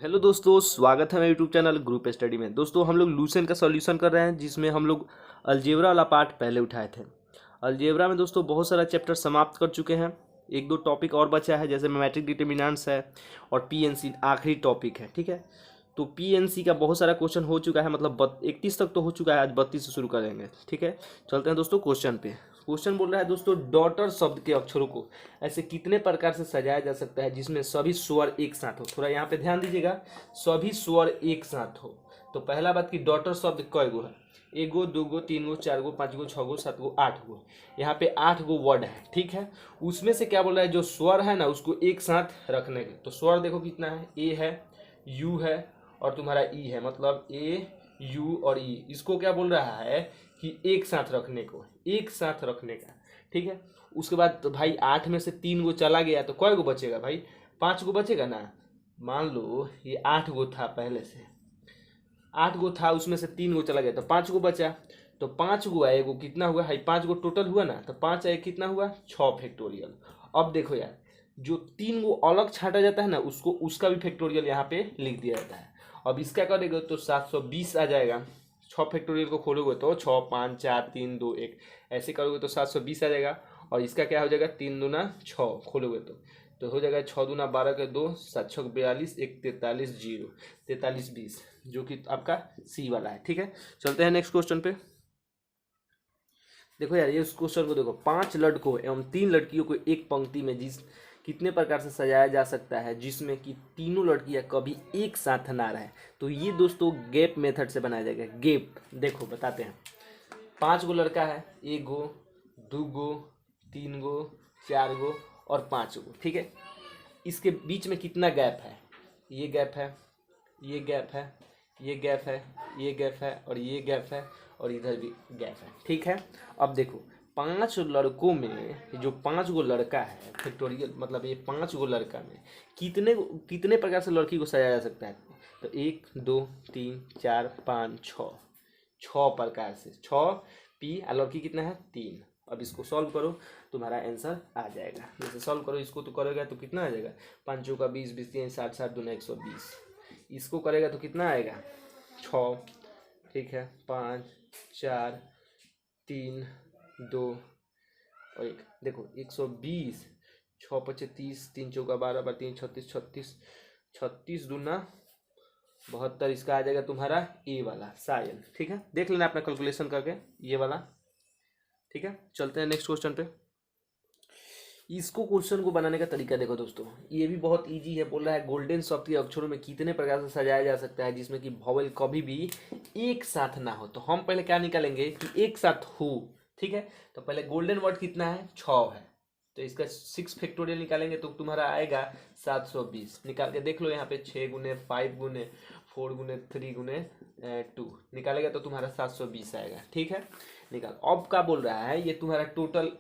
Hello दोस्तों, स्वागत है मेरे यूट्यूब चैनल ग्रुप स्टडी में। दोस्तों हम लोग लूसेंट का सॉल्यूशन कर रहे हैं, जिसमें हम लोग अलजेब्रा वाला पार्ट पहले उठाए थे। अलजेब्रा में दोस्तों बहुत सारा चैप्टर समाप्त कर चुके हैं। एक दो टॉपिक और बचा है, जैसे मैट्रिक डिटर्मिनेंट्स है और पीएनसी आखिरी टॉपिक है। ठीक है, तो पीएनसी का बहुत सारा क्वेश्चन हो चुका है, मतलब 31 तक तो हो चुका है। आज 32 से शुरू करेंगे। ठीक है, चलते हैं दोस्तों क्वेश्चन पे। क्वेश्चन बोल रहा है दोस्तों, डॉटर शब्द के अक्षरों को ऐसे कितने प्रकार से सजाया जा सकता है जिसमें सभी स्वर एक साथ हो। थोड़ा यहाँ पे ध्यान दीजिएगा, सभी स्वर एक साथ हो। तो पहला बात कि डॉटर शब्द कय गो है, एक गो, दो गो, तीन गो, चार गो, पाँच गो, छः गो, सात गो, आठ गो। यहाँ पे 8 गो वर्ड है। ठीक है, उसमें से क्या बोल रहा है, जो स्वर है ना उसको एक साथ रखने के। तो स्वर देखो कितना है, ए है, यू है और तुम्हारा ई है, मतलब ए यू और ई। इसको क्या बोल रहा है कि एक साथ रखने को, एक साथ रखने का। ठीक है, उसके बाद तो भाई 8 में से 3 गो चला गया तो कय गो बचेगा भाई, 5 गो बचेगा ना। मान लो ये 8 गो था, पहले से 8 गो था, उसमें से 3 गो चला गया तो 5 गो बचा। तो 5 गो आएगो कितना हुआ भाई, 5 गो टोटल हुआ ना, तो 5 आए कितना हुआ 6 फैक्टोरियल। अब देखो यार, जो 3 गो अलग छाटा जाता है ना उसको, उसका भी फैक्टोरियल यहाँ पे लिख दिया जाता है। अब इसका करेंगे तो 720 आ जाएगा। 6 फैक्टोरियल को खोलोगे तो 6, 5, 4, 3, 2, 1 ऐसे करोगे तो 720 आ जाएगा। और इसका क्या हो जाएगा, 3 दूना 6 खोलोगे तो हो जाएगा 6 दूना 12 के 2, 7 6 42, 1 43, 0 43 20, जो कि आपका सी वाला है। ठीक है, चलते हैं नेक्स्ट क्वेश्चन पे। देखो यार, ये उस क्वेश्चन को देखो, 5 लड़कों एवं 3 लड़कियों को एक पंक्ति में जिस कितने प्रकार से सजाया जा सकता है जिसमें कि तीनों लड़कियां कभी एक साथ ना रहे। तो ये दोस्तों गैप मेथड से बनाया जाएगा। गैप देखो बताते हैं, 5 गो लड़का है, 1 गो, 2 गो, 3 गो, 4 गो और 5 गो। ठीक है, इसके बीच में कितना गैप है, ये गैप है, ये गैप है, ये गैप है, ये गैप है और ये गैप है और इधर भी गैप है। ठीक है, अब देखो 5 लड़कों में जो 5 गो लड़का है फैक्टोरियल, मतलब ये 5 गो लड़का में कितने कितने प्रकार से लड़की को सजाया जा सकता है। तो 1 2 3 4 5 6, 6 प्रकार से, 6 पी और लड़की कितना है 3। अब इसको सॉल्व करो, तुम्हारा आंसर आ जाएगा। जैसे सॉल्व करो इसको तो करोगे तो कितना आ जाएगा, 5 का 20, 20 3 60, 60 दूना 120। इसको करेगा तो कितना आएगा 6। ठीक है, 5 4 3 2 और 1। देखो 120, 6 5 30, 3 चौका 12, 12 3 36, 36 36 दूना 72। इसका आ जाएगा तुम्हारा ए वाला सायन। ठीक है, देख लेना अपना कैलकुलेशन करके ये वाला। ठीक है, चलते हैं नेक्स्ट क्वेश्चन पे। इसको क्वेश्चन को बनाने का तरीका देखो दोस्तों, ये भी बहुत इजी है। बोल रहा है गोल्डन शब्द के अक्षरों में कितने प्रकार से सजाया जा सकता है जिसमें कि वॉवेल कभी भी एक साथ ना हो। तो हम पहले क्या निकालेंगे कि एक साथ हो। ठीक है, तो पहले गोल्डन वर्ड कितना है 6 है, तो इसका 6 फैक्टोरियल निकालेंगे तो तुम्हारा आएगा 720। निकाल के देख लो यहाँ पे 6 गुने 5 गुने 4 गुने 3 गुने 2 निकालेगा तो तुम्हारा 720 आएगा। ठीक है, निकाल। अब क्या बोल रहा है, ये तुम्हारा टोटल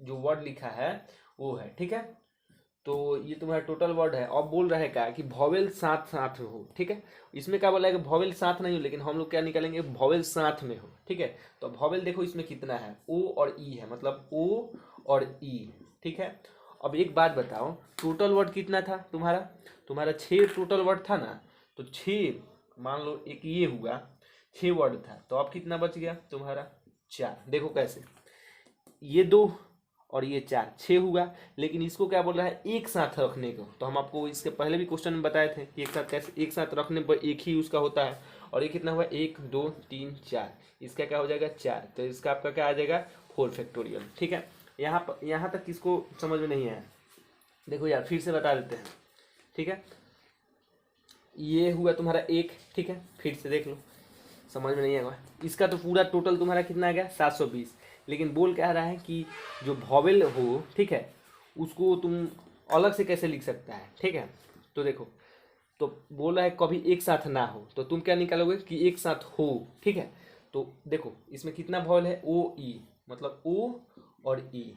जो वर्ड लिखा है वो है। ठीक है, तो ये तुम्हारा टोटल वर्ड है। अब बोल रहा है क्या कि वॉवेल साथ साथ हो। ठीक है, इसमें क्या बोला है कि वॉवेल साथ नहीं हो, लेकिन हम लोग क्या निकालेंगे, वॉवेल साथ में हो। ठीक है, तो वॉवेल देखो इसमें कितना है, ओ और ई है, मतलब ओ और ई। ठीक है, अब एक बात बताओ, टोटल वर्ड कितना था तुम्हारा 6 टोटल वर्ड था ना। तो 6 मान लो एक ये हुआ, 6 वर्ड था, तो अब कितना बच गया तुम्हारा 4। देखो कैसे, ये 2 और ये 4, 6 हुआ। लेकिन इसको क्या बोल रहा है, एक साथ रखने को। तो हम आपको इसके पहले भी क्वेश्चन में बताए थे कि एक साथ कैसे, एक साथ रखने पर एक ही उसका होता है। और ये कितना हुआ 1 2 3 4, इसका क्या हो जाएगा 4, तो इसका आपका क्या आ जाएगा 4 फैक्टोरियल। ठीक है, यहाँ तक किसको समझ में नहीं आया, देखो यार फिर से बता देते हैं। ठीक है, ये हुआ तुम्हारा 1। ठीक है, फिर से देख लो, समझ में नहीं आएगा। इसका तो पूरा टोटल तुम्हारा कितना आ गया 720। लेकिन बोल क्या रहा है कि जो वॉवेल हो, ठीक है, उसको तुम अलग से कैसे लिख सकता है। ठीक है, तो देखो, तो बोल रहा है कभी एक साथ ना हो, तो तुम क्या निकालोगे कि एक साथ हो। ठीक है, तो देखो इसमें कितना वॉवेल है, ओ ई, मतलब ओ और ई।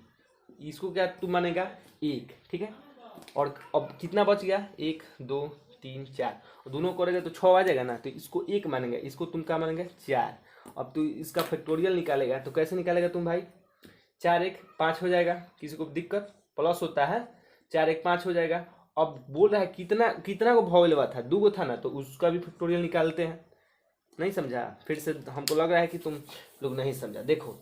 इसको क्या तुम मानेगा 1। ठीक है, और अब कितना बच गया 1 2 3 4, दोनों करेगा तो 6 आ जाएगा ना, तो इसको 1 मानेंगे, इसको तुम क्या मानेंगे 4। अब तू इसका फैक्टोरियल निकालेगा तो कैसे निकालेगा तुम भाई, 4 1 5 हो जाएगा। किसी को दिक्कत, प्लस होता है, 4 1 5 हो जाएगा। अब बोल रहा है कितना कितना को वॉवेल हुआ था, 2 गो था ना, तो उसका भी फैक्टोरियल निकालते हैं। नहीं समझा? फिर से हमको लग रहा है कि तुम लोग नहीं समझा। देखो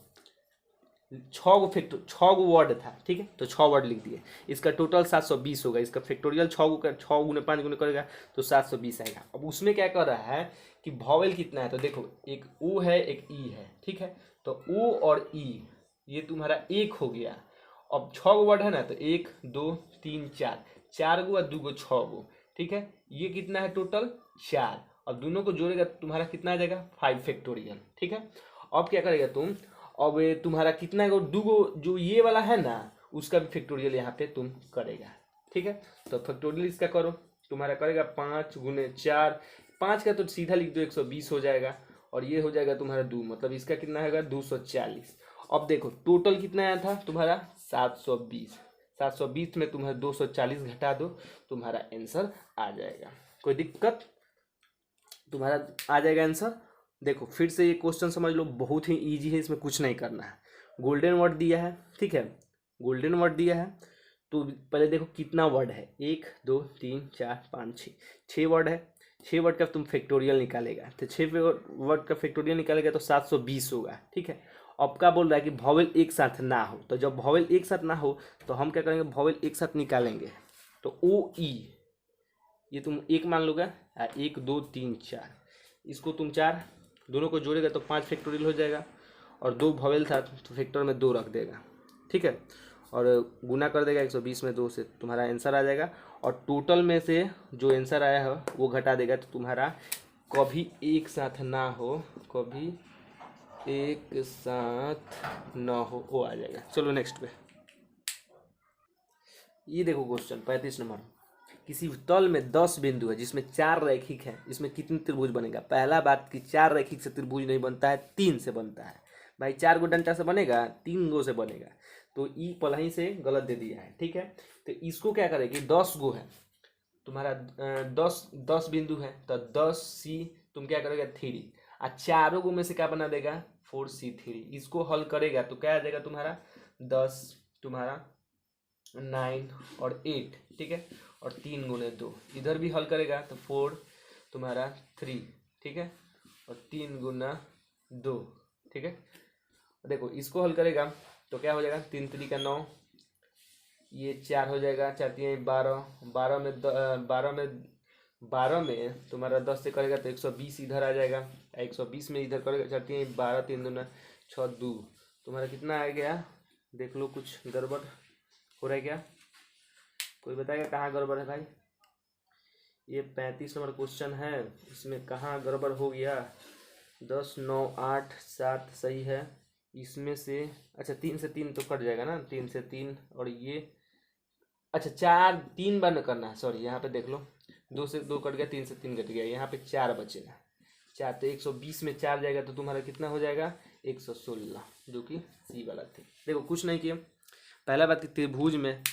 6 गो वर्ड था, ठीक है, तो 6 वर्ड लिख दिए। इसका टोटल 720 होगा। इसका फैक्टोरियल 6 का 6 गुने 5 गुने करेगा तो 720 आएगा। अब उसमें क्या कर रहा है कि वॉवेल कितना है, तो देखो एक ओ है एक ई है, ठीक है, तो ओ और ई ये तुम्हारा एक हो गया। अब 6 गो वर्ड है ना, तो 1 2 3 4, 4 गो और 2 गो 6 गो, ठीक है, ये कितना है टोटल 4। अब दोनों को जोड़ेगा तो तुम्हारा कितना आ जाएगा 5 फैक्टोरियल, ठीक है। अब क्या करेगा तुम, अब ये तुम्हारा कितना है 2 गो जो ये वाला है ना, उसका भी फैक्टोरियल यहाँ पे तुम करेगा, ठीक है। तो फैक्टोरियल इसका करो, तुम्हारा करेगा 5 गुने 4, 5 का तो सीधा लिख दो 120 हो जाएगा, और ये हो जाएगा तुम्हारा 2, मतलब इसका कितना होगा 240। अब देखो टोटल कितना आया था तुम्हारा 720, 720 में तुम्हारा 240 घटा दो, तुम्हारा आंसर आ जाएगा। कोई दिक्कत? तुम्हारा आ जाएगा आंसर। देखो फिर से ये क्वेश्चन समझ लो, बहुत ही इजी है, इसमें कुछ नहीं करना है। गोल्डन वर्ड दिया है, ठीक है, गोल्डन वर्ड दिया है, तो पहले देखो कितना वर्ड है, 1 2 3 4 5 6, 6 वर्ड है। 6 वर्ड का तुम फैक्टोरियल निकालेगा, तो 6 वर्ड का फैक्टोरियल निकालेगा तो 720 होगा, ठीक है। अब क्या बोल रहा है कि वॉवेल एक साथ ना हो, तो जब वॉवेल एक साथ ना हो तो हम क्या करेंगे, वॉवेल एक साथ निकालेंगे। तो ओ ई ये तुम एक मान लोगे, 1 2 3 4, इसको तुम 4 दोनों को जोड़ेगा तो 5 फैक्टोरियल हो जाएगा, और 2 वॉवेल था तो फैक्टर में 2 रख देगा, ठीक है, और गुना कर देगा 120 में 2 से, तुम्हारा आंसर आ जाएगा। और टोटल में से जो आंसर आया है वो घटा देगा, तो तुम्हारा कभी एक साथ ना हो, कभी एक साथ ना हो, वो आ जाएगा। चलो नेक्स्ट पे। ये देखो क्वेश्चन 35 नंबर, किसी तल में 10 बिंदु है जिसमें 4 रैखिक है, इसमें कितने त्रिभुज बनेगा। पहला बात कि 4 रैखिक से त्रिभुज नहीं बनता है, 3 से बनता है। भाई 4 गो डंडा से बनेगा, 3 गो से बनेगा, तो ई पहले ही से गलत दे दिया है, ठीक है। तो इसको क्या करेगी, 10 गो है तुम्हारा, 10 बिंदु है, तो 10C तुम क्या करेगा 3, और चारों गो में से क्या बना देगा 4C3। इसको हल करेगा तो क्या आ जाएगा तुम्हारा 10, तुम्हारा 9 और 8, ठीक है, और 3 गुने 2, इधर भी हल करेगा तो 4 तुम्हारा 3, ठीक है, और 3 गुना 2, ठीक है। देखो इसको हल करेगा तो क्या हो जाएगा, 3 3 का 9, ये 4 हो जाएगा, 4 3 12, 12 में तुम्हारा 10 से करेगा तो 120 इधर आ जाएगा, 120 में इधर करेगा 4 3 12, 3 दूना 6 2, तुम्हारा कितना आ गया, देख लो कुछ गड़बड़ हो रहा है क्या, कोई बताएगा कहाँ गड़बड़ है भाई। ये 35 नंबर क्वेश्चन है, इसमें कहाँ गड़बड़ हो गया। 10 9 8 7 सही है, इसमें से अच्छा 3 से 3 तो कट जाएगा ना, 3 से 3, और ये अच्छा 4 3 बार में करना है, सॉरी यहाँ पे देख लो, 2 से 2 कट गया, 3 से 3 कट गया, यहाँ पे 4 बचेगा, 4 तो 120 में 4 जाएगा तो तुम्हारा कितना हो जाएगा 116, जो कि सी वाला थी। देखो कुछ नहीं किया, पहला बात कि त्रिभुज में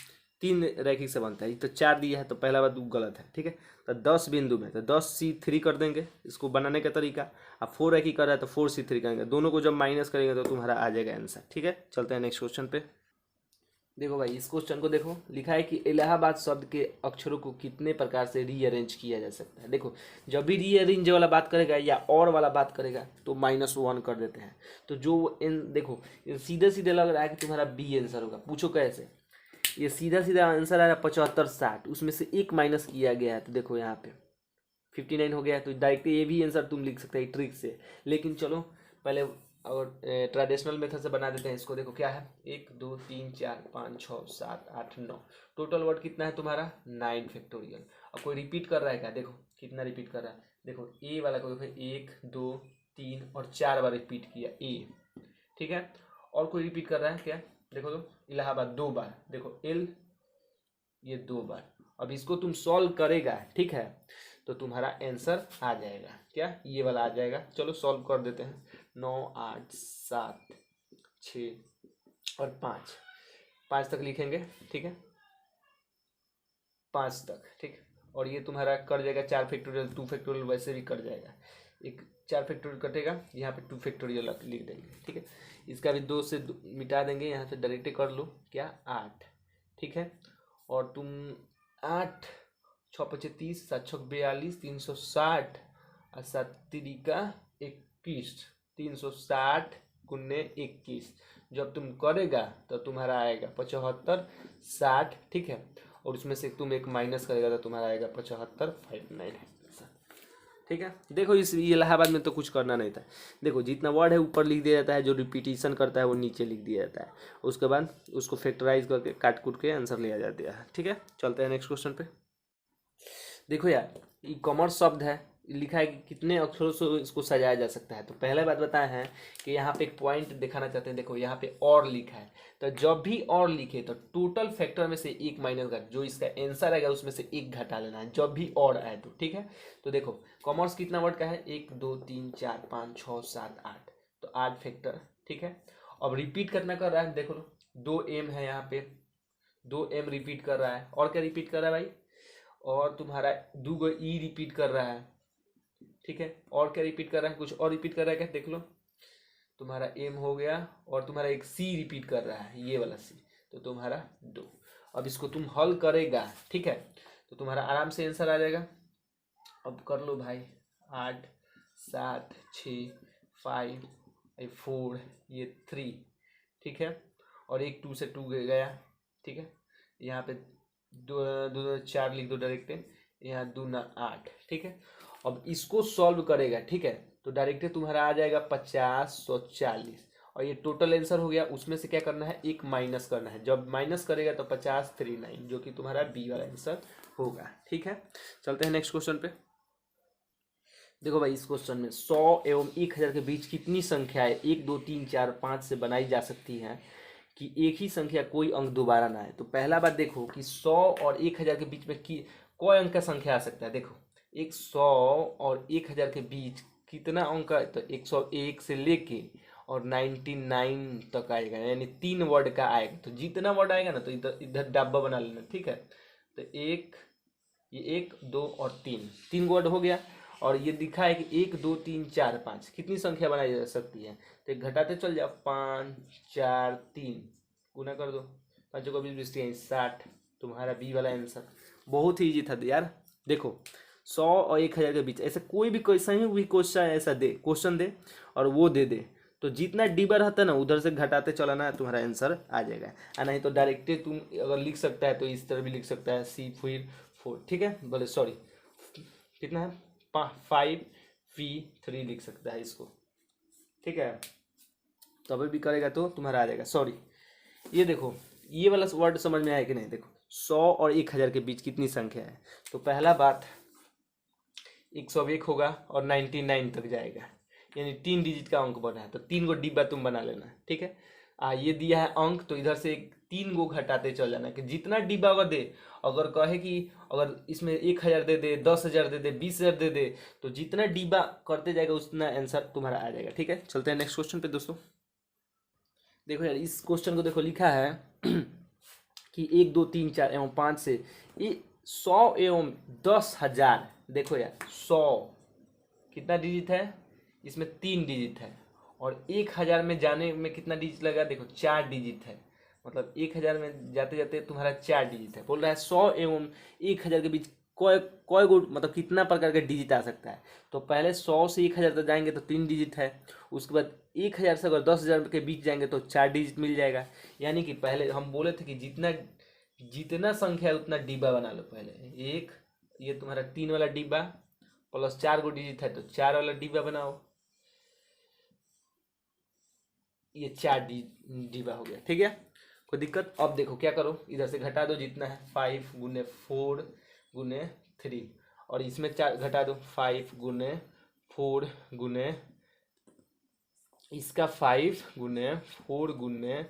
3 रैखिक से बनता है, तो 4 दिया है तो पहला बात गलत है, ठीक है। तो 10 बिंदु में तो 10C3 कर देंगे इसको बनाने का तरीका, अब 4 रैखिक कर रहा है तो 4C3 करेंगे, दोनों को जब माइनस करेंगे तो तुम्हारा आ जाएगा आंसर, ठीक है। चलते हैं नेक्स्ट क्वेश्चन पे। देखो भाई इस क्वेश्चन को देखो, लिखा है कि इलाहाबाद शब्द के अक्षरों को कितने प्रकार से रीअरेंज किया जा सकता है। देखो जब भी रीअरेंज वाला बात करेगा या और वाला बात करेगा तो -1 कर देते हैं, तो जो इन देखो सीधे सीधे लग रहा है कि तुम्हारा बी आंसर होगा, पूछो कैसे। ये सीधा सीधा आंसर आ रहा है 75 60, उसमें से एक माइनस किया गया है, तो देखो यहाँ पे 59 हो गया है, तो डायरेक्ट ये भी आंसर तुम लिख सकते हैं ट्रिक से। लेकिन चलो पहले और ट्रेडिशनल मेथड से बना देते हैं इसको। देखो क्या है 1 2 3 4 5 6 7 8 9, टोटल वर्ड कितना है तुम्हारा 9 फैक्टोरियल। अब कोई रिपीट कर रहा है क्या, देखो कितना रिपीट कर रहा है, देखो ए वाला को देखो 1 2 3 और 4 बार रिपीट किया ए, ठीक है। और कोई रिपीट कर रहा है क्या, देखो तो इलाहाबाद 2 बार, देखो एल ये 2 बार। अब इसको तुम सॉल्व करेगा, ठीक है, तो तुम्हारा आंसर आ जाएगा, क्या ये वाला आ जाएगा। चलो सॉल्व कर देते हैं, 9 8 7 6 और 5, 5 तक लिखेंगे, ठीक है, 5 तक, ठीक। और ये तुम्हारा कट जाएगा 4 फैक्टोरियल 2 फैक्टोरियल, वैसे भी कट जाएगा, एक 4 फैक्टोरियल कटेगा, यहाँ पे 2 फैक्टोरियल लिख देंगे, ठीक है। इसका भी 2 से मिटा देंगे, यहाँ से डायरेक्ट कर लो क्या 8, ठीक है। और तुम 8 छः पचे 30, 7 छक 42, 360 और 7 तिरिका 21, 360 गुने 21। जब तुम करेगा तो तुम्हारा आएगा 75, 60, ठीक है। और उसमें से तुम एक माइनस करेगा तो तुम्हारा आएगा 7559, ठीक है। देखो इस इलाहाबाद में तो कुछ करना नहीं था। देखो जितना वर्ड है ऊपर लिख दिया जाता है, जो रिपीटिशन करता है वो नीचे लिख दिया जाता है। उसके बाद उसको फैक्टराइज करके काट कूट के आंसर लिया जाता है, ठीक है। चलते हैं नेक्स्ट क्वेश्चन पे। देखो यार, ई कॉमर्स शब्द है, लिखा है कि कितने अक्षरों से इसको सजाया जा सकता है। तो पहले बात बताया है कि यहाँ पे एक पॉइंट दिखाना चाहते हैं। देखो यहाँ पे और लिखा है, तो जब भी और लिखे तो टोटल फैक्टर में से एक माइनस कर, जो इसका आंसर आएगा उसमें से एक घटा लेना है जब भी और आए तो, ठीक है। तो देखो कॉमर्स कितना वर्ड का है, 1 2 3 4 5 6 7 8, तो 8 फैक्टर, ठीक है। अब रिपीट करना कर रहा है, देखो 2m है यहाँ पे, 2m रिपीट कर रहा है। और क्या रिपीट कर रहा है भाई, और तुम्हारा 2 ई रिपीट कर रहा है, ठीक है। और क्या रिपीट कर रहा है, कुछ और रिपीट कर रहा है क्या, देख लो। तुम्हारा एम हो गया, और तुम्हारा एक सी रिपीट कर रहा है, ये वाला सी, तो तुम्हारा 2। अब इसको तुम हल करेगा, ठीक है, तो तुम्हारा आराम से आंसर आ जाएगा। अब कर लो भाई, 8 7 6 5 4 ये 3, ठीक है। और एक 2 से 2 गया, ठीक है। यहाँ पे 2 2 4 लिख दो डायरेक्ट, यहाँ 2 ना 8, ठीक है। अब इसको सॉल्व करेगा, ठीक है, तो डायरेक्ट तुम्हारा आ जाएगा 50 140, और ये टोटल आंसर हो गया। उसमें से क्या करना है, एक माइनस करना है। जब माइनस करेगा तो 50 39, जो कि तुम्हारा बी वाला आंसर होगा, ठीक है। चलते हैं नेक्स्ट क्वेश्चन पे। देखो भाई इस क्वेश्चन में 100 एवं 1000 के बीच कितनी संख्याएं 1 2 3 4 5 से बनाई जा सकती हैं कि एक ही संख्या कोई अंक दोबारा ना आए। तो पहला बात देखो कि 100 और 1000 के बीच में कोई अंक का संख्या आ सकता है। देखो 100 और 1000 के बीच कितना अंक है, तो 101 से लेके और 99 तक आएगा, यानी 3 वर्ड का आएगा। तो जितना वर्ड आएगा ना, तो इधर इधर डब्बा बना लेना, ठीक है। तो एक, ये 1 2 और 3 वर्ड हो गया। और ये दिखा है कि 1 2 3 4 5 कितनी संख्या बनाई जा सकती है, तो एक घटाते चल जाओ, 5 4 3 गुना कर दो, 5 को 20 20 60, तुम्हारा बी वाला आंसर। बहुत ही इजी था यार। देखो 100 और 1000 के बीच ऐसे कोई भी क्वेश्चन ऐसा दे, क्वेश्चन दे और वो दे दे, तो जितना डिब्बा रहता है ना उधर से घटाते चलाना है, तुम्हारा आंसर आ जाएगा। और नहीं तो डायरेक्टली तुम अगर लिख सकता है तो इस तरह भी लिख सकता है, सी फिर 4, ठीक है। बोले सॉरी कितना है, 5v3 लिख सकता है इसको, ठीक है। तो अभी भी करेगा तो तुम्हारा आ जाएगा। सॉरी, ये देखो ये वाला वर्ड समझ में आया कि नहीं। देखो 100 और 1000 के बीच कितनी संख्या है, तो पहला बात 101 होगा और 99 तक जाएगा, यानी 3 डिजिट का अंक बना है, तो 3 गो डिब्बा तुम बना लेना, ठीक है। ये दिया है अंक, तो इधर से 3 गो घटाते चल जाना कि जितना डिब्बा अगर दे, अगर कहे कि अगर इसमें 1000 दे दे, 10,000 दे दे, 20,000 दे दे, तो जितना डिब्बा करते जाएगा उतना आंसर तुम्हारा आ जाएगा, ठीक है। चलते हैं नेक्स्ट क्वेश्चन पे दोस्तों। देखो यार इस क्वेश्चन को देखो, लिखा है कि 1 2 3 4 एवं 5 से ये 100 एवं 10,000। देखो यार 100 कितना डिजिट है, इसमें 3 डिजिट है, और 1000 में जाने में कितना डिजिट लगा, देखो 4 डिजिट है। मतलब 1000 में जाते जाते तुम्हारा 4 डिजिट है। बोल रहा है 100 एवं 1000 के बीच कोई कोई गो मतलब कितना प्रकार का डिजिट आ सकता है। तो पहले 100 से 1000 तक जाएंगे तो 3 डिजिट है। उसके बाद 1000 से अगर 10,000 के बीच जाएंगे तो 4 डिजिट मिल जाएगा। यानी कि पहले हम बोले थे कि जितना जितना संख्या है उतना डिब्बा बना लो। पहले एक, ये तुम्हारा 3 वाला डिब्बा प्लस 4 गो डिजिट है तो 4 वाला डिब्बा बनाओ, ये 4 डिब्बा हो गया, ठीक है। कोई दिक्कत। अब देखो क्या करो, इधर से घटा दो जितना है, 5 गुने 4 गुने 3, और इसमें 4 घटा दो, 5 गुने 4 गुने इसका 5 गुने 4 गुने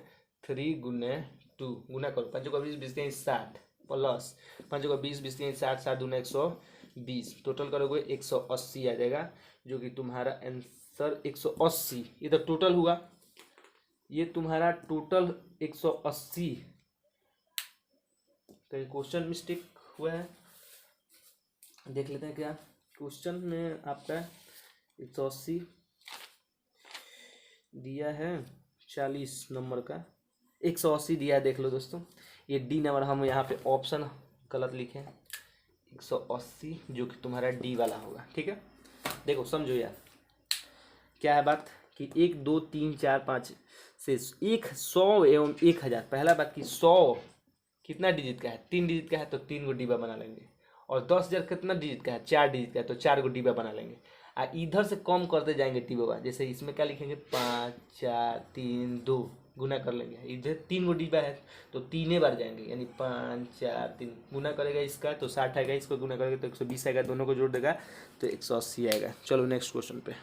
3 गुने 2 गुना करो, 5 को 20 20 60 प्लस 5 को 20 20 60 7 दूना 120, टोटल करोगे 180 आ जाएगा, जो कि तुम्हारा आंसर 180 इधर टोटल हुआ। ये तुम्हारा टोटल 180, कहीं क्वेश्चन मिस्टेक हुआ है, देख लेते हैं क्या क्वेश्चन में आपका 180 दिया है, 40 नंबर का 180 दिया है, देख लो दोस्तों। ये डी नंबर हम यहाँ पे ऑप्शन गलत लिखे हैं, 180 जो कि तुम्हारा डी वाला होगा। ठीक है, देखो समझो यार क्या है बात कि 1 2 3 4 5 से 100 एवं 1000। पहला बात कि 100 कितना डिजिट का है, 3 डिजिट का है तो 3 गो डिब्बा बना लेंगे। और 10,000 कितना डिजिट का है, 4 डिजिट का है तो 4 गो डिब्बा बना लेंगे। इधर से कम करते जाएंगे डिब्बा, जैसे इसमें क्या लिखेंगे 5 4 3 2 गुना कर लेंगे। इधर 3 गो डिब्बा है तो 3 बार जाएंगे, यानी 5 4 3 गुना करेगा इसका तो 60 आएगा, इसको गुना करेगा तो 120 आएगा, दोनों को जोड़ देगा तो 180 आएगा। चलो नेक्स्ट क्वेश्चन पे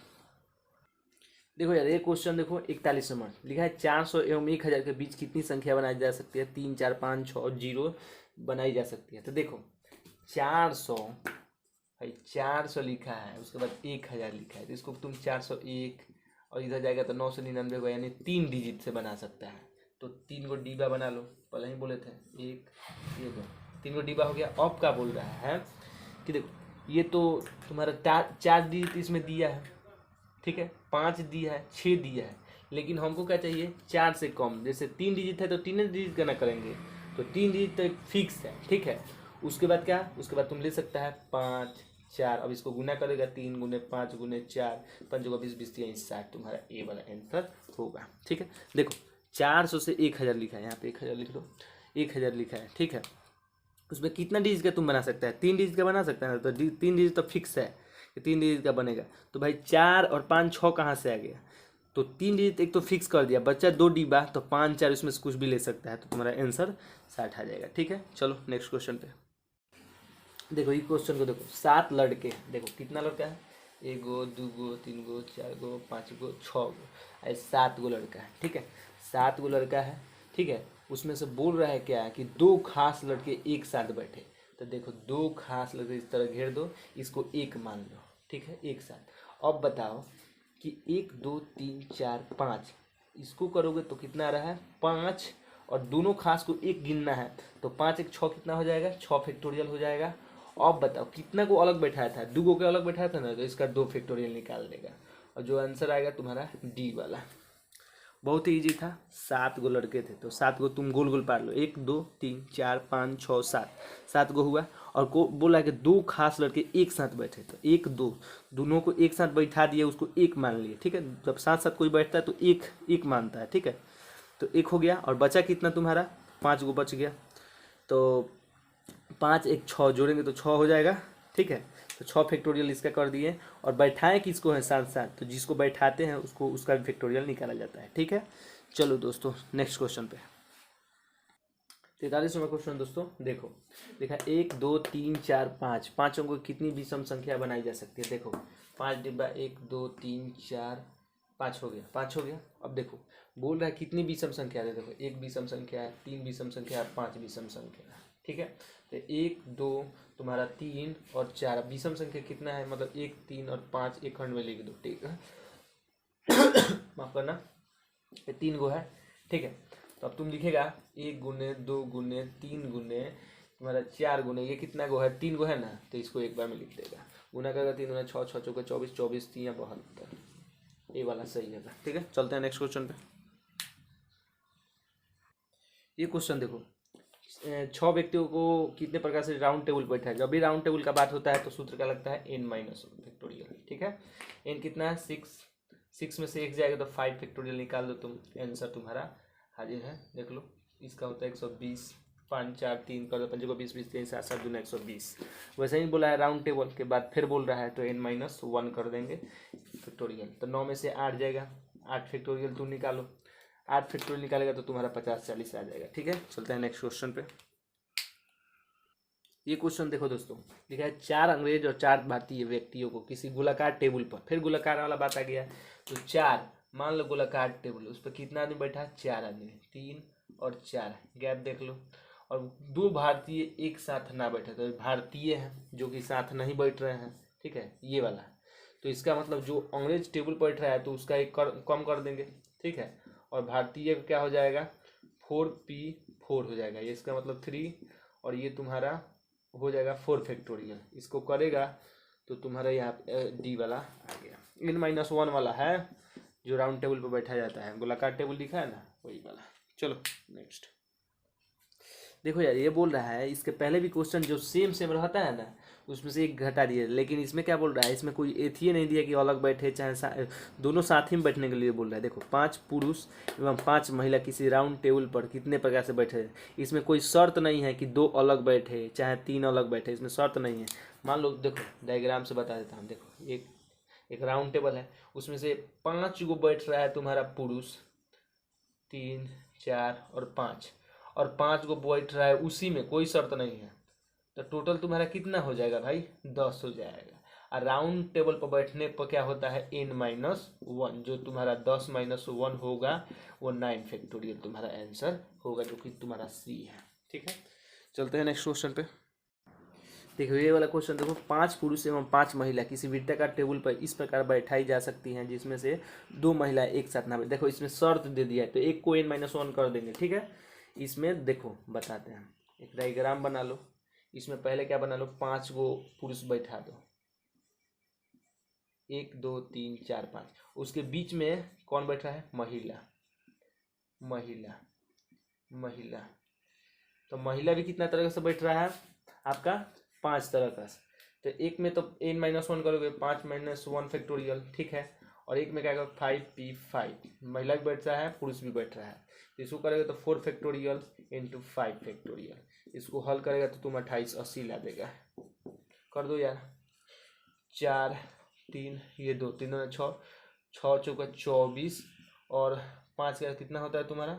देखो यार, ये क्वेश्चन देखो 41 नंबर लिखा है 400 एवं 1000 के बीच कितनी संख्या बनाई जा सकती है। 3 4 5 6 0 बनाई जा सकती है। तो देखो 400 भाई 400 लिखा है, उसके बाद 1000 लिखा है, तो इसको तुम 401 और इधर जाएगा तो 999 को, यानी 3 डिजिट से बना सकता है। तो 3 गो डिब्बा बना लो, पहले ही बोले थे एक ये दो 3 गो डिब्बा हो गया। अब क्या बोल रहा है कि देखो ये तो तुम्हारा 4 डिजिट इसमें दिया है, ठीक है, 5 दिया है, 6 दिया है, लेकिन हमको क्या चाहिए 4 से कम। जैसे 3 डिजिट है तो 3 डिजिट का ना करेंगे, तो 3 डिजिट तो फिक्स है। ठीक है, उसके बाद क्या, उसके बाद तुम ले सकता है 5 4, अब इसको गुना करेगा 3 गुने 5 गुने 4 5 को 20 20 60, तुम्हारा ए वाला आंसर होगा। ठीक है, देखो 400 से 1000 लिखा है, यहाँ पे 1000 लिख लो, 1000 लिखा है। ठीक है, उसमें कितना डिजिट का तुम बना सकता है, 3 डिजिट का बना सकता है, तो 3 डिजिट तो फिक्स है कि 3 डिजिट का बनेगा। तो भाई 4 और 5 6 कहाँ से आ गया, तो 3 डिजिट एक तो फिक्स कर दिया, बच्चा 2 डिब्बा, तो 5 4 उसमें से कुछ भी ले सकता है, तो तुम्हारा आंसर 60 आ जाएगा। ठीक है, चलो नेक्स्ट क्वेश्चन पे देखो। ये क्वेश्चन को देखो, 7 लड़के, देखो कितना लड़का है, 1 गो 2 गो 3 गो 4 गो 5 गो 6 गो, ऐसे 7 गो लड़का है। ठीक है, 7 गो लड़का है। ठीक है, उसमें से बोल रहा है क्या है कि 2 खास लड़के एक साथ बैठे। तो देखो 2 खास लड़के इस तरह घेर दो, इसको एक मान लो। ठीक है, एक साथ। अब बताओ कि 1 2 3 4 5 इसको करोगे तो कितना आ रहा है 5, और दोनों खास को एक गिनना है तो 5 1 6 कितना हो जाएगा, 6 फैक्टोरियल हो जाएगा। अब बताओ कितना को अलग बैठाया था, 2 को अलग बैठाया था ना, तो इसका 2 फैक्टोरियल निकाल देगा, और जो आंसर आएगा तुम्हारा डी वाला। बहुत ही ईजी था, 7 गो लड़के थे तो 7 गो तुम गोल गोल पार लो, 1 2 3 4 5 6 7, 7 गो हुआ। और को बोला कि 2 खास लड़के एक साथ बैठे, तो 1 2 दोनों को एक साथ बैठा दिए, उसको एक मान लिए। ठीक है, जब साथ साथ कोई बैठता है तो एक एक मानता है। ठीक है, तो 1 हो गया, और बचा कितना तुम्हारा 5 गो बच गया, तो 5 1 6 जोड़ेंगे तो 6 हो जाएगा। ठीक है, तो 6 फैक्टोरियल इसका कर दिए, और बैठाएं किसको है साथ साथ, तो जिसको बैठाते हैं उसको उसका भी फैक्टोरियल निकाला जाता है। ठीक है, चलो दोस्तों नेक्स्ट क्वेश्चन पे 43वां क्वेश्चन दोस्तों देखो, देखा 1 2 3 4 5, पाँचों को कितनी विषम संख्या बनाई जा सकती है। देखो 5 डिब्बा, 1 2 3 4 5 हो गया, 5 हो गया। अब देखो बोल रहा है कितनी विषम संख्या है, देखो 1 विषम संख्या है, 3 विषम संख्या है, 5 विषम संख्या है। ठीक है, तो 1 2 तुम्हारा 3 और 4, विषम संख्या कितना है, मतलब 1 3 और 5 एक खंड में लिख दो। ठीक है, माफ करना, ये 3 गो है। ठीक है, तो अब तुम लिखेगा 1 गुने 2 गुने 3 गुने तुम्हारा 4 गुने, ये कितना गो है 3 गो है ना, तो इसको एक बार में लिख देगा, गुना करेगा 3 गुना 6 6 चौके 24 24 3 72, ये वाला सही है। ठीक है, चलते हैं नेक्स्ट क्वेश्चन पे। ये क्वेश्चन देखो, 6 व्यक्तियों को कितने प्रकार से राउंड टेबल बैठा है। जब भी राउंड टेबल का बात होता है तो सूत्र क्या लगता है n माइनस फैक्टोरियल। ठीक है, n कितना है 6, 6 में से 1 जाएगा तो 5 फैक्टोरियल निकाल दो तुम, आंसर तुम्हारा हाजिर है। देख लो, इसका होता है 120, 5 4 3 कर दो, 5 को 20 20 3 7 7 दूना 120। वैसे ही बोला है राउंड टेबल के बाद फिर बोल रहा है तो n माइनस 1 कर देंगे फैक्टोरियल, तो 9 में से 8 जाएगा, 8 फैक्टोरियल तुम निकालो, 8 फैक्टोरियल निकालेगा तो तुम्हारा 50 40 आ जाएगा। ठीक है, चलते हैं नेक्स्ट क्वेश्चन पे। ये क्वेश्चन देखो दोस्तों, लिखा है 4 अंग्रेज और 4 भारतीय व्यक्तियों को किसी गोलाकार टेबल पर, फिर गोलाकार वाला बात आ गया, तो 4 मान लो गोलाकार टेबल, उस पर कितना आदमी बैठा है 4 आदमी, 3 और 4 गैप देख लो, और 2 भारतीय एक साथ ना बैठे, तो भारतीय हैं जो कि साथ नहीं बैठ रहे हैं। ठीक है, ये वाला, तो इसका मतलब जो अंग्रेज टेबल पर बैठ रहा है तो उसका एक कम कर देंगे। ठीक है, और भारतीय क्या हो जाएगा 4p4 हो जाएगा, ये इसका मतलब 3, और ये तुम्हारा हो जाएगा 4 फैक्टोरियल, इसको करेगा तो तुम्हारा यहाँ डी वाला आ गया। n माइनस 1 वाला है जो राउंड टेबल पर बैठा जाता है, गोलाकार टेबल लिखा है ना, वही वाला। चलो नेक्स्ट देखो यार, ये बोल रहा है इसके पहले भी क्वेश्चन जो सेम सेम रहता है ना, उसमें से एक घटा दिए, लेकिन इसमें क्या बोल रहा है, इसमें कोई एथिए नहीं दिया कि अलग बैठे चाहे दोनों साथ ही में बैठने के लिए बोल रहा है। देखो 5 पुरुष एवं 5 महिला किसी राउंड टेबल पर कितने प्रकार से बैठे हैं। इसमें कोई शर्त नहीं है कि 2 अलग बैठे चाहे 3 अलग बैठे, इसमें शर्त नहीं है। मान लो, देखो डायग्राम से बता देता हूँ। देखो एक एक राउंड टेबल है, उसमें से 5 गो बैठ रहा है तुम्हारा पुरुष, 3 4 और 5, और 5 गो बैठ रहा है, उसी में कोई शर्त नहीं है। तो टोटल तुम्हारा कितना हो जाएगा भाई, 10 हो जाएगा। और राउंड टेबल पर बैठने पर क्या होता है, n-1, जो तुम्हारा 10-1 होगा वो 9 फैक्टोरियल तुम्हारा आंसर होगा, जो कि तुम्हारा सी है। ठीक है, चलते हैं नेक्स्ट क्वेश्चन पे। देखो ये वाला क्वेश्चन देखो, 5 पुरुष एवं 5 महिला किसी वृत्ताकार टेबल पर इस प्रकार बैठाई जा सकती हैं जिसमें से 2 महिला एक साथ ना बैठे। देखो इसमें शर्त दे दिया है, तो एक को n-1 कर देंगे। ठीक है, इसमें देखो बताते हैं, एक डायग्राम बना लो। इसमें पहले क्या बना लो, 5 गो पुरुष बैठा दो, 1 2 3 4 5। उसके बीच में कौन बैठ रहा है, महिला, महिला, महिला। तो महिला भी कितना तरह से बैठ रहा है आपका, 5 तरह का। तो एक में तो n-1 करोगे, 5-1 फैक्टोरियल। ठीक है, और एक में क्या करोगे, 5p5, महिला भी बैठ रहा है पुरुष भी बैठ रहा है। इसको करेगा तो 4 फैक्टोरियल इंटू 5 फैक्टोरियल। इसको हल करेगा तो तुम 2880 ला देगा। कर दो यार, 4 3 ये 2 3 2 6, 6 चौका 24, और 5 का कितना होता है तुम्हारा,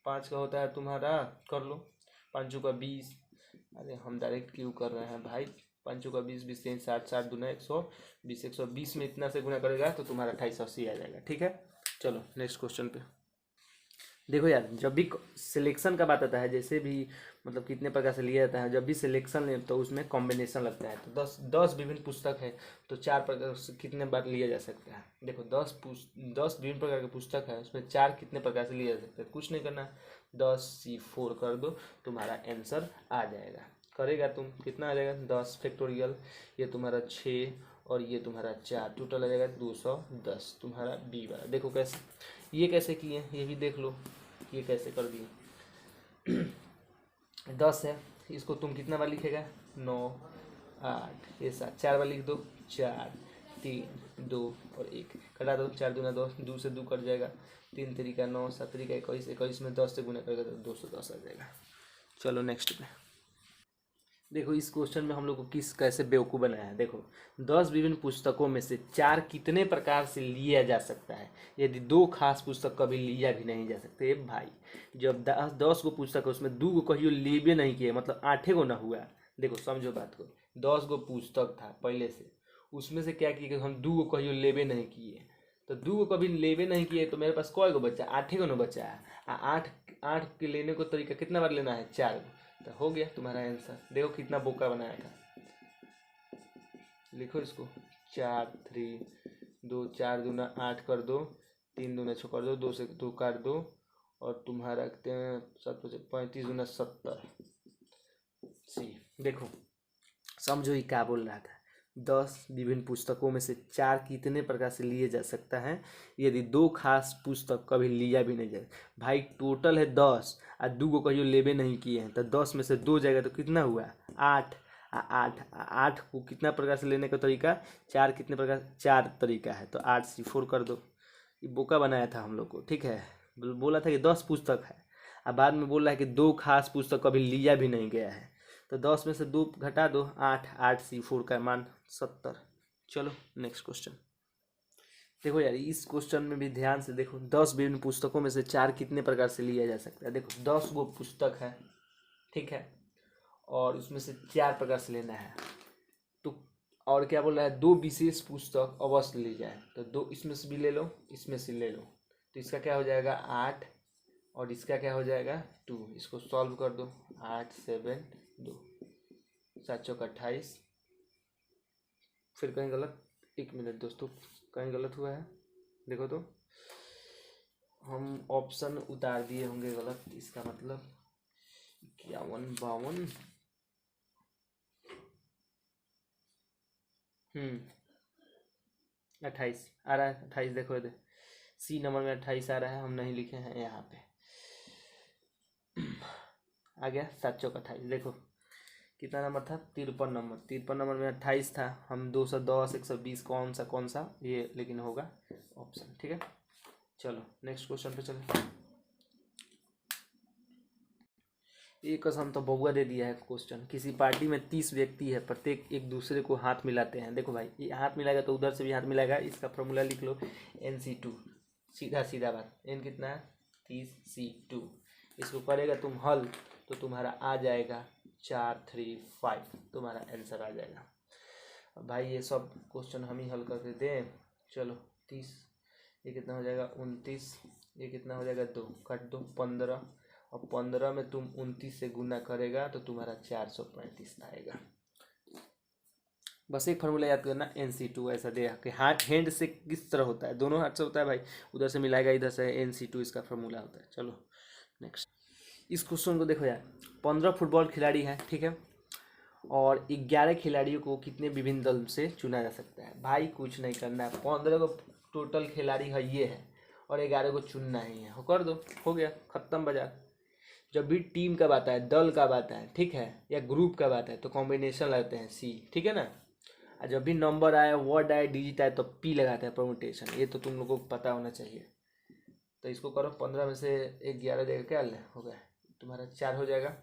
5 का होता है तुम्हारा, कर लो, 5 चौका 20। अरे हम डायरेक्ट क्यों कर रहे हैं भाई, 5 चौका 20, 20 3 60, 60 दूना 120, 120 में इतना से गुना करेगा तो तुम्हारा 2880 आ जाएगा। ठीक है, चलो नेक्स्ट क्वेश्चन पे। देखो यार, जब भी सिलेक्शन का बात आता है, जैसे भी मतलब कितने प्रकार से लिया जाता है, जब भी सिलेक्शन ले तो उसमें कॉम्बिनेशन लगता है। तो 10 विभिन्न पुस्तक है, तो 4 प्रकार से कितने बार लिया जा सकता है। देखो 10 विभिन्न प्रकार की पुस्तक है, उसमें 4 कितने प्रकार से लिया जा सकता है, कुछ नहीं करना, 10c4 कर दो, तुम्हारा आंसर आ जाएगा। करेगा तुम, कितना आ जाएगा, 10 फैक्टोरियल, ये तुम्हारा 6 और ये तुम्हारा 4, टोटल आ जाएगा 210, तुम्हारा बी वाला। देखो कैसे, ये कैसे किए, ये भी देख लो, ये कैसे कर दिए। 10 है, इसको तुम कितना बार लिखेगा, 9 8 ये 7, 4 बार लिख दो, 4 3 2 और 1, कटा दो, 4 दूना 2, 2 से 2 कट जाएगा, 3 तरीका 9, 7 तरीका 21, 21 में 10 से गुना करेगा तो 210 आ जाएगा। चलो नेक्स्ट पे। देखो इस क्वेश्चन में हम लोग को किस कैसे बेवकूफ़ बनाया है। देखो 10 विभिन्न पुस्तकों में से 4 कितने प्रकार से लिया जा सकता है, यदि 2 खास पुस्तक कभी लिया भी नहीं जा सकते। भाई जब 10 गो पुस्तक है, उसमें 2 गो कहियो लेबे नहीं किए, मतलब 8 गो ना हुआ। देखो समझो बात को, 10 गो पुस्तक था पहले से, उसमें से क्या किए कि हम 2 गो कहियो लेबे नहीं किए, तो 2 गो कभी लेबे नहीं किए तो मेरे पास कौन गो बच्चा, 8 गो ना बचा है। 8 के लेने को तरीका कितना बार लेना है, 4 गो, तो हो गया तुम्हारा आंसर। देखो कितना बोका बनाया था, लिखो इसको, 4 3 2, 4 दूना 8 कर दो, 3 दूना 6 कर दो, 2 से 2 काट दो, और तुम्हारा 7 35 दूना 70 सी। देखो समझो ये क्या बोल रहा था, 10 विभिन्न पुस्तकों में से 4 कितने प्रकार से लिए जा सकता है यदि 2 खास पुस्तक कभी लिया भी नहीं जाए। भाई टोटल है 10 और 2 को कहियो लेबे नहीं किए हैं, तो 10 में से 2 जाएगा तो कितना हुआ, 8। 8 को कितना प्रकार से लेने का तरीका, 4 कितने प्रकार, 4 तरीका है, तो 8c4 कर दो। ये बोका बनाया था हम लोग को। ठीक है, बोला था कि 10 पुस्तक है, और बाद में बोल रहा है कि 2 खास पुस्तक कभी लिया भी नहीं गया है, तो 10 में से 2 घटा दो, 8 8c4 का मान 70। चलो नेक्स्ट क्वेश्चन। देखो यार इस क्वेश्चन में भी ध्यान से देखो, 10 विभिन्न पुस्तकों में से 4 कितने प्रकार से लिया जा सकता है। देखो 10 गो पुस्तक है, ठीक है, और उसमें से 4 प्रकार से लेना है, तो और क्या बोल रहा है, 2 विशेष पुस्तक अवश्य ली जाए, तो 2 इसमें से भी ले लो, इसमें से ले लो, तो इसका क्या हो जाएगा 8, और इसका क्या हो जाएगा 2। इसको सॉल्व कर दो, 8 7 2, 7 चौक 28। फिर कहीं गलत, 1 मिनट दोस्तों, कहीं गलत हुआ है, देखो तो हम ऑप्शन उतार दिए होंगे गलत, इसका मतलब 51 52 28 आ रहा है, 28 देखो इधर सी नंबर में 28 आ रहा है, हम नहीं लिखे हैं यहाँ पे। आ गया 7 चौक 28। देखो कितना नंबर था, 53 नंबर। 53 नंबर में 28 था, हम 210 120 कौन सा ये लेकिन होगा ऑप्शन। ठीक है, चलो नेक्स्ट क्वेश्चन पे चलो। एक कसम तो बउआ दे दिया है क्वेश्चन। किसी पार्टी में 30 व्यक्ति है, प्रत्येक एक दूसरे को हाथ मिलाते हैं। देखो भाई, ये हाथ मिलाएगा तो उधर से भी हाथ मिलाएगा। इसका फॉर्मूला लिख लो NC2, सीधा सीधा बात। N कितना है 30C2। इसको करेगा तुम हल तो तुम्हारा आ जाएगा 435, तुम्हारा आंसर आ जाएगा। अब भाई ये सब क्वेश्चन हम ही हल करके दें। चलो 30, ये कितना हो जाएगा 29, ये कितना हो जाएगा 2, काट दो 15, और 15 में तुम 29 से गुना करेगा तो तुम्हारा 435 आएगा। बस एक फार्मूला याद करना, NC2 ऐसा दे कि हाथ हैंड से किस तरह होता है, दोनों हाथ से होता है भाई, उधर से मिलाएगा इधर से, NC2 इसका फार्मूला होता है। चलो नेक्स्ट, इस क्वेश्चन को देखो यार। 15 फुटबॉल खिलाड़ी हैं, ठीक है, और 11 खिलाड़ियों को कितने विभिन्न दल से चुना जा सकता है। भाई कुछ नहीं करना है, 15 को टोटल खिलाड़ी है ये है, और 11 को चुनना ही है। हो कर दो, हो गया, खत्म बाजार। जब भी टीम का बात है, दल का बात है, ठीक है, या ग्रुप का बात है, तो कॉम्बिनेशन लगाते हैं C, ठीक है ना। और जब भी नंबर आए, वर्ड आए, डिजिट आए, तो P लगाते हैं, परमुटेशन। ये तो तुम लोगों को पता होना चाहिए। तो इसको करो, 15 में से 11 देगा, क्या हो गया तुम्हारा 4 हो जाएगा।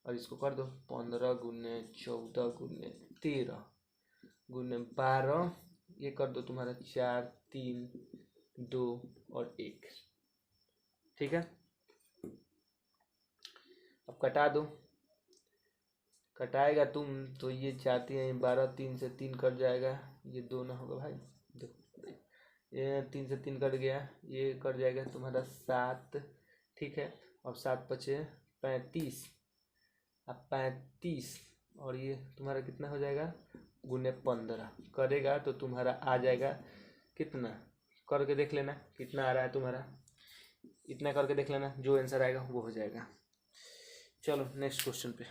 और इसको कर दो 15 गुने 14 गुने 13 गुने 12, ये कर दो तुम्हारा 4 3 2 और 1। ठीक है, अब कटा दो, कटाएगा तुम तो ये 4 3 12, 3 से 3 कट जाएगा, ये 2 ना होगा भाई, देखो ये 3 से 3 कट गया, ये कट जाएगा तुम्हारा 7। ठीक है, अब 7 बचे 35, अब 35 और ये तुम्हारा कितना हो जाएगा गुने 15 करेगा तो तुम्हारा आ जाएगा कितना, करके देख लेना कितना आ रहा है तुम्हारा, इतना करके देख लेना, जो आंसर आएगा वो हो जाएगा। चलो नेक्स्ट क्वेश्चन पे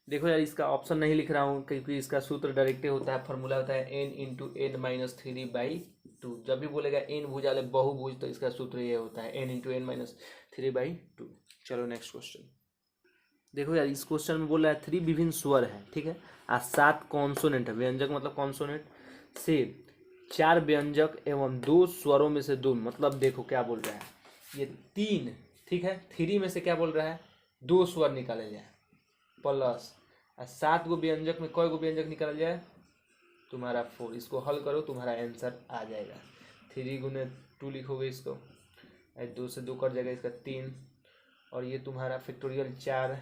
देखो यार, इसका ऑप्शन नहीं लिख रहा हूँ क्योंकि इसका सूत्र डायरेक्ट होता है, फॉर्मूला होता है n इंटू n माइनस 3/2। जब भी बोलेगा n भुजा बहुभुज तो इसका सूत्र ये होता है n इंटू n माइनस 3/2। चलो नेक्स्ट क्वेश्चन देखो यार, इस क्वेश्चन में बोल रहा है 3 विभिन्न स्वर है, ठीक है, 7 कॉन्सोनेंट है। व्यंजक मतलब कॉन्सोनेंट से 4 व्यंजक एवं 2 स्वरों में से 2, मतलब देखो क्या बोल रहा है, ये 3, ठीक है, 3 में से क्या बोल रहा है 2 स्वर निकाले जाए, प्लस 7 गो व्यंजक में कई गो व्यंजक निकाल जाए तुम्हारा 4। इसको हल करो तुम्हारा आंसर आ जाएगा। 3 गुने 2 लिखोगे इसको, 2 से 2 कट जाएगा, इसका 3, और ये तुम्हारा फैक्टोरियल 4,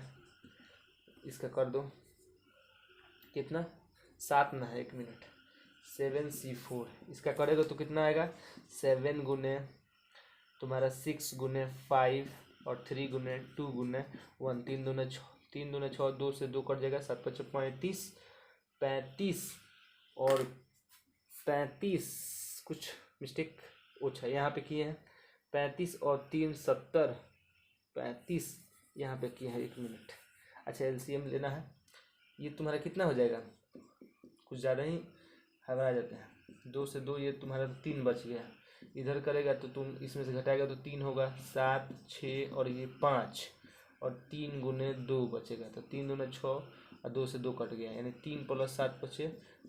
इसका कर दो कितना 7 ना है, 1 मिनट, 7C4, इसका करेगा तो कितना आएगा 7 गुने तुम्हारा 6 गुने 5 और 3 गुने 2 गुने 1, 3 दूने 6, 3 दूने 6, 2 से 2 कट जाएगा, 7 5 35, 35 और 35 कुछ मिस्टेक ओछा यहाँ पे किए हैं, 35 और 3 70, 35 यहाँ पे किए हैं, 1 मिनट। अच्छा LCM लेना है, ये तुम्हारा कितना हो जाएगा, कुछ ज़्यादा ही घबरा जाते हैं, 2 से 2 ये तुम्हारा 3 बच गया, इधर करेगा तो तुम इसमें से घटाएगा तो 3 होगा, 7 6 और ये 5 और 3 गुने 2 बचेगा, तो 3 दूने 6 और 2 से 2 कट गया, यानी 3 + 7 बचे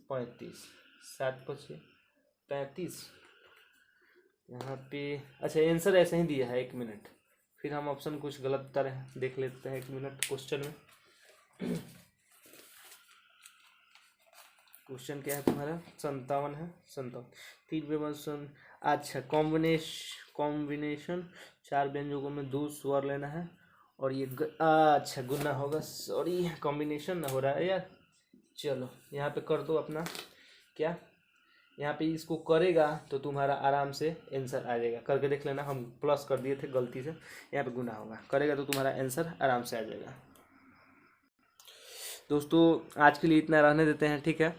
35, 7 बचे 35 यहाँ पे। अच्छा आंसर ऐसे ही दिया है, 1 मिनट, फिर हम ऑप्शन कुछ गलत तरह देख लेते हैं, 1 मिनट। क्वेश्चन में क्वेश्चन क्या है तुम्हारा 57 है, 57 3 व्यंजन। अच्छा कॉम्बिनेशन 4 व्यंजकों में 2 स्वर लेना है, और ये अच्छा गुना होगा, सॉरी कॉम्बिनेशन ना हो रहा है यार। चलो यहाँ पे कर दो अपना क्या, यहाँ पे इसको करेगा तो तुम्हारा आराम से आंसर आ जाएगा, करके देख लेना, हम प्लस कर दिए थे गलती से, यहाँ पे गुना होगा, करेगा तो तुम्हारा आंसर आराम से आ जाएगा। दोस्तों आज के लिए इतना रहने देते हैं, ठीक है,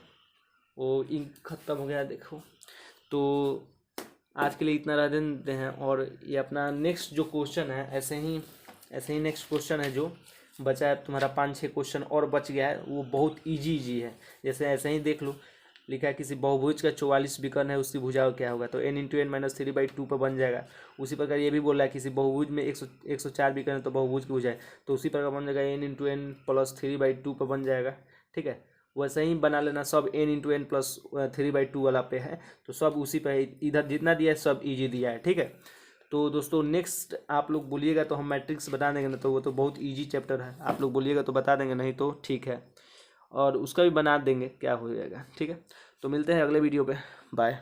वो इंक ख़त्म हो गया देखो, तो आज के लिए इतना रह देते हैं। और ये अपना नेक्स्ट जो क्वेश्चन है ऐसे ही नेक्स्ट क्वेश्चन है जो बचा है तुम्हारा, 5 6 क्वेश्चन और बच गया है, वो बहुत इजी है, जैसे ऐसे ही देख लो लिखा है किसी बहुभुज का 44 विकर्ण है, उसकी भुजा क्या होगा, तो n इंटू एन माइनस 3/2 पर बन जाएगा। उसी प्रकार ये भी बोल रहा है किसी बहुभुज में 104 विकर्ण है तो बहुभुज की भुजा है, तो उसी प्रकार बन जाएगा n इंटू एन प्लस 3/2 पर बन जाएगा। ठीक है, वैसे ही बना लेना, सब n इंटू एन प्लस 3/2 वाला पे है, तो सब उसी पे इधर जितना दिया है सब ईजी दिया है। ठीक है, तो दोस्तों नेक्स्ट आप लोग बोलिएगा तो हम मैट्रिक्स बता देंगे ना, तो वो तो बहुत इजी चैप्टर है, आप लोग बोलिएगा तो बता देंगे, नहीं तो ठीक है, और उसका भी बना देंगे, क्या हो जाएगा। ठीक है, तो मिलते हैं अगले वीडियो पे, बाय।